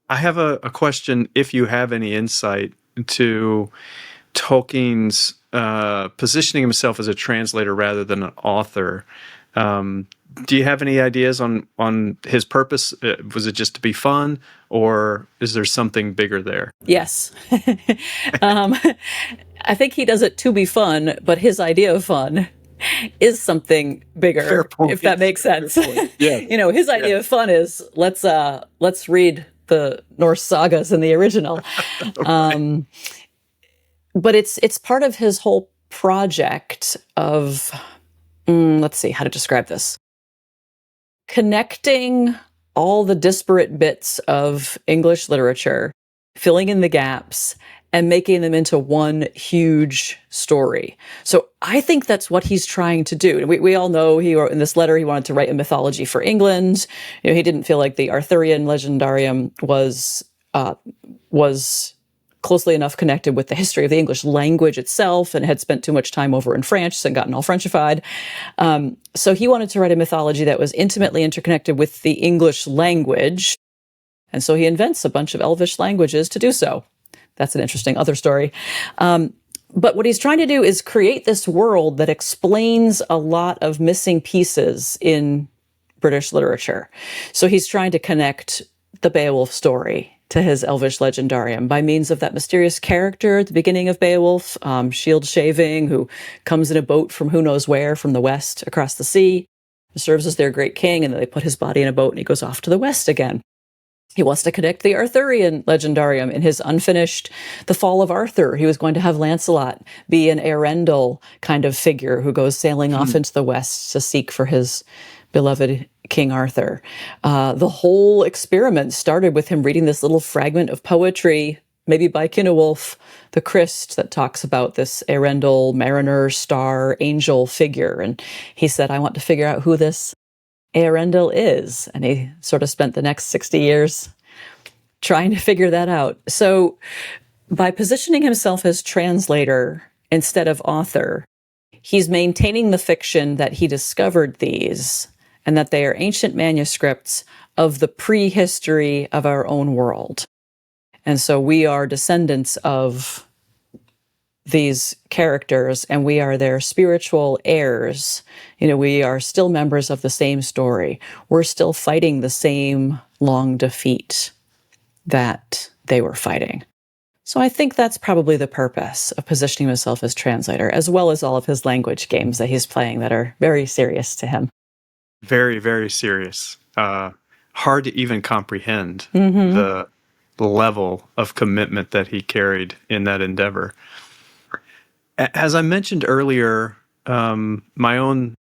I have a question, if you have any insight to Tolkien's positioning himself as a translator rather than an author. Do you have any ideas on his purpose? Was it just to be fun, or is there something bigger there? Yes. I think he does it to be fun, but his idea of fun is something bigger, Fair point. if that makes sense. Yeah. His idea of fun is let's read the Norse sagas in the original. Right. But it's part of his whole project of, let's see how to describe this. Connecting all the disparate bits of English literature, filling in the gaps, and making them into one huge story. So I think that's what he's trying to do. We all know he wrote in this letter he wanted to write a mythology for England. He didn't feel like the Arthurian legendarium was closely enough connected with the history of the English language itself, and had spent too much time over in France and gotten all Frenchified. So he wanted to write a mythology that was intimately interconnected with the English language. And so he invents a bunch of Elvish languages to do so. That's an interesting other story. But what he's trying to do is create this world that explains a lot of missing pieces in British literature. So he's trying to connect the Beowulf story to his Elvish legendarium by means of that mysterious character at the beginning of Beowulf, shield shaving, who comes in a boat from who knows where, from the west across the sea, serves as their great king, and then they put his body in a boat and he goes off to the west again. He wants to connect the Arthurian legendarium in his unfinished The Fall of Arthur. He was going to have Lancelot be an Earendel kind of figure who goes sailing off into the west to seek for his beloved King Arthur. The whole experiment started with him reading this little fragment of poetry, maybe by Cynewulf, the Christ, that talks about this Earendel, mariner, star, angel figure. And he said, I want to figure out who this Earendel is. And he sort of spent the next 60 years trying to figure that out. So by positioning himself as translator instead of author, he's maintaining the fiction that he discovered these, and that they are ancient manuscripts of the prehistory of our own world. And so we are descendants of these characters, and we are their spiritual heirs. We are still members of the same story. We're still fighting the same long defeat that they were fighting. So I think that's probably the purpose of positioning himself as translator, as well as all of his language games that he's playing that are very serious to him. Very, very serious. Hard to even comprehend the level of commitment that he carried in that endeavor. As I mentioned earlier, my own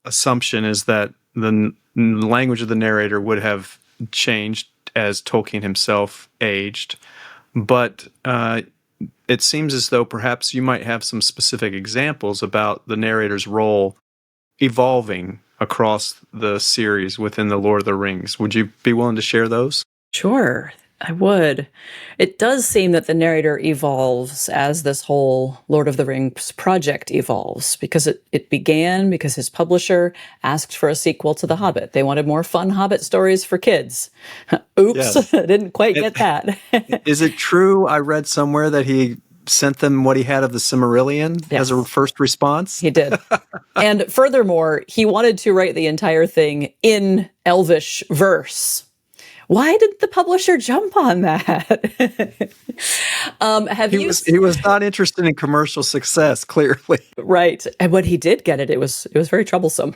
assumption is that the language of the narrator would have changed as Tolkien himself aged, but it seems as though perhaps you might have some specific examples about the narrator's role evolving across the series within the Lord of the Rings. Would you be willing to share those? Sure, I would. It does seem that the narrator evolves as this whole Lord of the Rings project evolves, because it began because his publisher asked for a sequel to The Hobbit. They wanted more fun Hobbit stories for kids. Oops, yes. Didn't quite get that. Is it true, I read somewhere, that he sent them what he had of the Silmarillion as a first response? He did. And furthermore, he wanted to write the entire thing in Elvish verse. Why did the publisher jump on that? He was not interested in commercial success, clearly. Right. And when he did get it, it was very troublesome.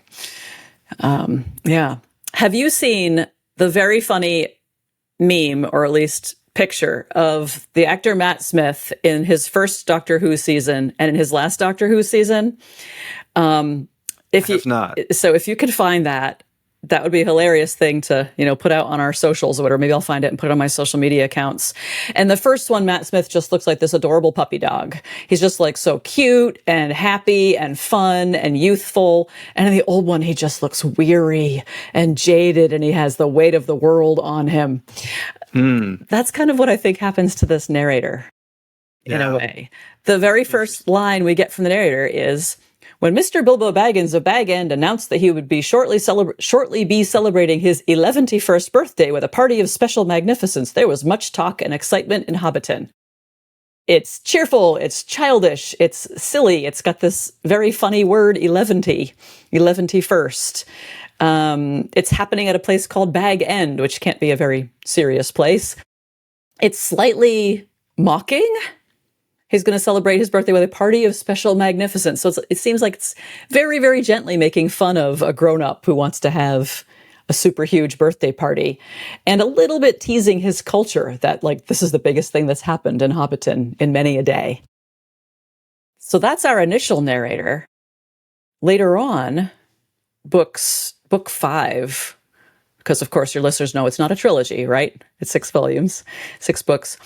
Yeah. Have you seen the very funny meme, or at least picture, of the actor Matt Smith in his first Doctor Who season and in his last Doctor Who season? If not. So if you could find that would be a hilarious thing to, put out on our socials or whatever. Maybe I'll find it and put it on my social media accounts. And the first one, Matt Smith just looks like this adorable puppy dog. He's just like so cute and happy and fun and youthful. And in the old one, he just looks weary and jaded, and he has the weight of the world on him. That's kind of what I think happens to this narrator in a way. The very first line we get from the narrator is, When Mr. Bilbo Baggins of Bag End announced that he would be shortly be celebrating his 11th birthday with a party of special magnificence, there was much talk and excitement in Hobbiton. It's cheerful, it's childish, it's silly. It's got this very funny word, 11th. It's happening at a place called Bag End, which can't be a very serious place. It's slightly mocking. He's going to celebrate his birthday with a party of special magnificence. So it seems like it's very, very gently making fun of a grown-up who wants to have a super huge birthday party, and a little bit teasing his culture that, like, this is the biggest thing that's happened in Hobbiton in many a day. So that's our initial narrator. Later on, book 5, because of course your listeners know it's not a trilogy, right? It's 6 volumes, 6 books.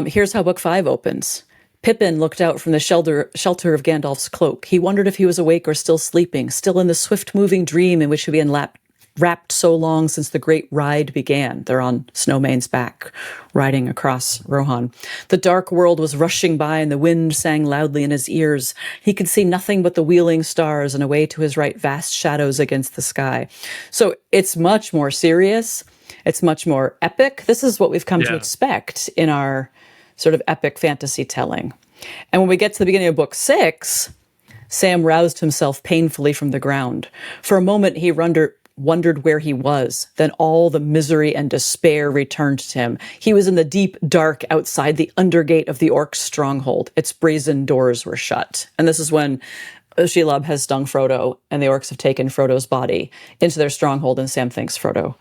Here's how book 5 opens. Pippin looked out from the shelter of Gandalf's cloak. He wondered if he was awake or still sleeping, still in the swift-moving dream in which he had been wrapped so long since the great ride began. They're on Snowmane's back, riding across Rohan. The dark world was rushing by, and the wind sang loudly in his ears. He could see nothing but the wheeling stars, and away to his right, vast shadows against the sky. So it's much more serious. It's much more epic. This is what we've come to expect in our sort of epic fantasy telling. And when we get to the beginning of book 6, Sam roused himself painfully from the ground. For a moment, he wondered where he was. Then all the misery and despair returned to him. He was in the deep dark outside the undergate of the orcs' stronghold. Its brazen doors were shut. And this is when Shelob has stung Frodo, and the orcs have taken Frodo's body into their stronghold, and Sam thinks Frodo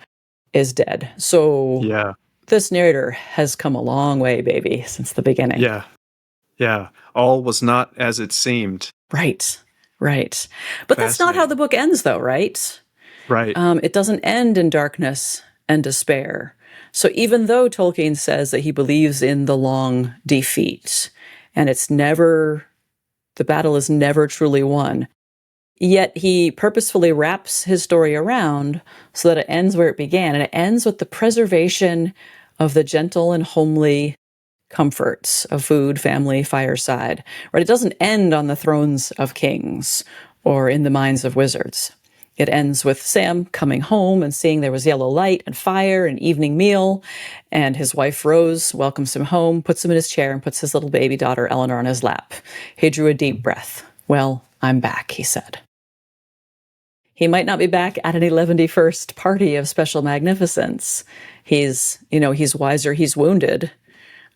is dead. So this narrator has come a long way, baby, since the beginning. Yeah. All was not as it seemed. Right. But that's not how the book ends, though, right? Right. It doesn't end in darkness and despair. So even though Tolkien says that he believes in the long defeat, and the battle is never truly won, yet he purposefully wraps his story around so that it ends where it began, and it ends with the preservation of the gentle and homely comforts of food, family, fireside. Right? It doesn't end on the thrones of kings or in the minds of wizards. It ends with Sam coming home and seeing there was yellow light and fire and evening meal, and his wife Rose welcomes him home, puts him in his chair, and puts his little baby daughter Eleanor on his lap. He drew a deep breath. "Well, I'm back," he said. He might not be back at an 11th party of special magnificence. He's wiser, he's wounded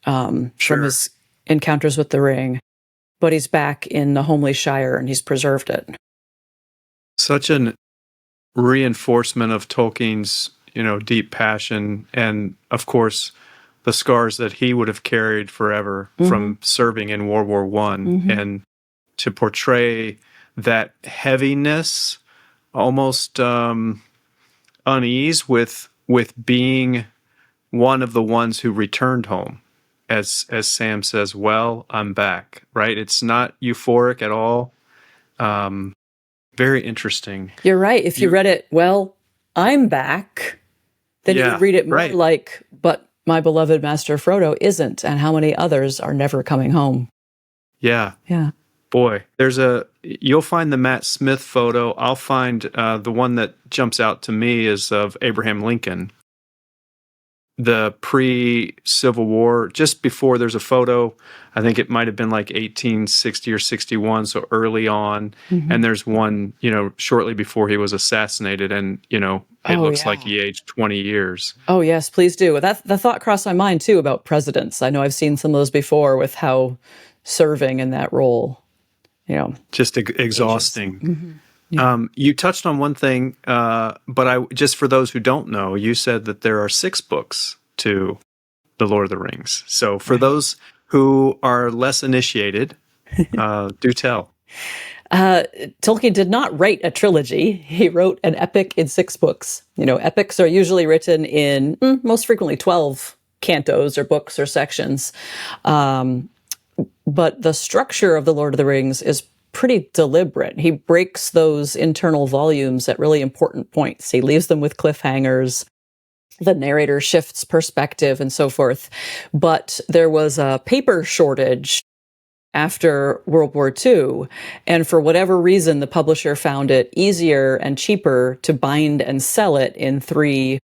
from his encounters with the ring, but he's back in the homely Shire and he's preserved it. Such an reinforcement of Tolkien's, deep passion, and of course the scars that he would have carried forever from serving in World War I, and to portray that heaviness, almost unease with being one of the ones who returned home, as Sam says, "Well, I'm back." Right? It's not euphoric at all. Very interesting. You're right. If you read it, "Well, I'm back," then you read it more like, "But my beloved Master Frodo isn't, and how many others are never coming home." Yeah. Boy, you'll find the Matt Smith photo. I'll find the one that jumps out to me is of Abraham Lincoln. The pre-Civil War, just before, there's a photo, I think it might have been like 1860 or 61, so early on. And there's one, shortly before he was assassinated, and, it looks like he aged 20 years. Oh, yes, please do. The thought crossed my mind, too, about presidents. I know I've seen some of those before with how serving in that role, just exhausting. You touched on one thing, but just for those who don't know, you said that there are 6 books to The Lord of the Rings. So for those who are less initiated, do tell. Tolkien did not write a trilogy. He wrote an epic in 6 books. Epics are usually written in most frequently 12 cantos or books or sections. But the structure of The Lord of the Rings is pretty deliberate. He breaks those internal volumes at really important points. He leaves them with cliffhangers. The narrator shifts perspective and so forth. But there was a paper shortage after World War II. And for whatever reason, the publisher found it easier and cheaper to bind and sell it in 3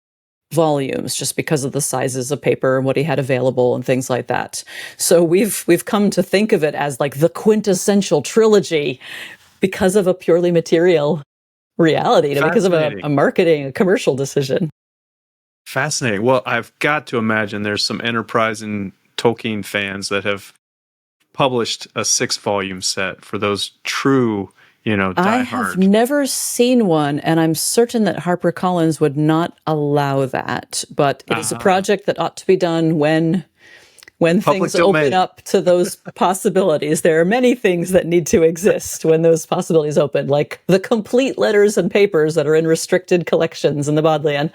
volumes, just because of the sizes of paper and what he had available and things like that. So we've come to think of it as like the quintessential trilogy because of a purely material reality, because of a marketing, a commercial decision. Fascinating. Well, I've got to imagine there's some enterprising Tolkien fans that have published a 6-volume set for those true, diehard. I have never seen one, and I'm certain that HarperCollins would not allow that. But it is a project that ought to be done when things open up to those possibilities. There are many things that need to exist when those possibilities open, like the complete letters and papers that are in restricted collections in the Bodleian.